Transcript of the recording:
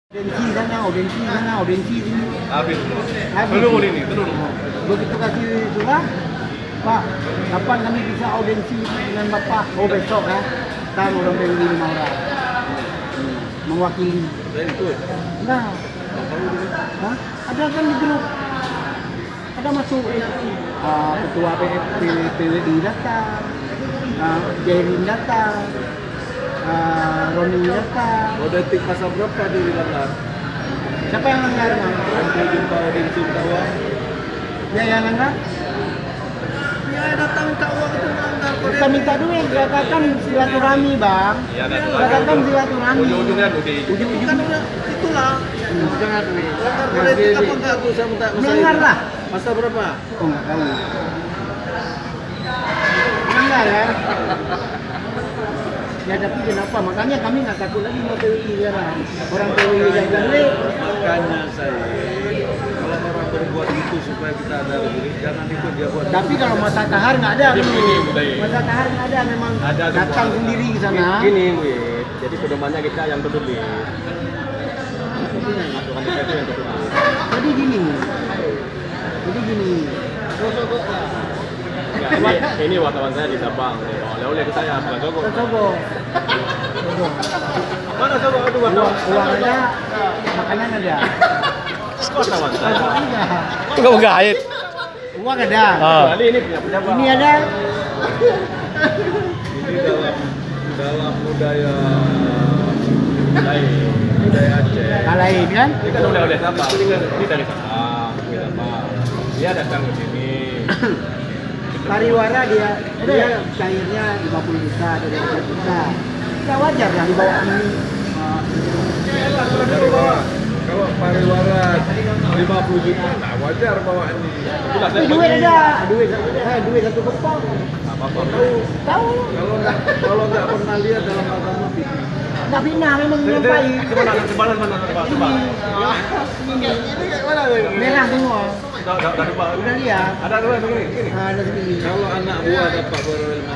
Audensi sana, audensi sini. Habis. Habis. Belum ini, belum. Begitu kasih surat, Pak, kapan kami bisa audensi dengan Bapak? Oh besok ya. Ntar orang dari 5 orang. Mewakili. Saya ikut. Nah, hah? Ada kan di grup. Ada masuk ketua PWI datang, Jerin datang, Roni datang. Oh, detik pasal berapa dia dilanggar? Siapa yang langgar, Bang? Sampai jumpa Audensi Tawang. Dia yang langgar? Ya, datang minta uang itu melanggar kode. Kita minta duit, katakan silaturahmi, Bang. Iya, Katakan silaturahmi. Ujung-ujungnya duit. Ujung-ujungnya Itulah. jangan duit. Melanggar kode etik apa enggak tuh saya minta Melanggar lah. Pasal berapa? Oh, enggak tahu. Melanggar ya. Ya tapi kenapa? Makanya kami nggak takut lagi mau PWI sekarang. Orang PWI jaga duit. Makanya saya kalau orang berbuat itu supaya kita ada duit, jangan ikut dia buat. Tapi kalau masa tahar nggak ada. Jadi dulu. begini, budaya. Masa tahar nggak ada, memang Ada datang semua. sendiri ke sana. Gini, Wid. Jadi pedomannya kita yang peduli. Aturan kita itu yang peduli. Jadi gini. Ya, ini wartawan saya di Sabang. Oleh-oleh ke saya, bukan Sogo. Sogo. Mana Sogo itu wartawan? Uang ada, makanan ada. Wartawan saya. Sogo ada. Enggak menggait. Uang ada. Kali ini punya pejabat. Ini ada. Ini dalam budaya lain, budaya Aceh. Lain kan? Ini kan oleh-oleh Sabang. Ini dari Sabang, dari Sabang. Dia datang ke sini. Pariwara dia cairnya 50 juta dari 100 juta. Ya wajar lah dibawa ini. Kalau pariwara 50 juta, nah wajar bawa ini. Itulah saya Duit ada, duit satu kepong. apa-apa. Tahu? Kalau nggak pernah lihat dalam agama fikih. Nggak fitnah, memang nyampai. Sebalan mana? Ini kayak mana? Merah semua. Udah Udah lihat. Ada dua begini. Ada segini. Kalau anak buah dapat berilmu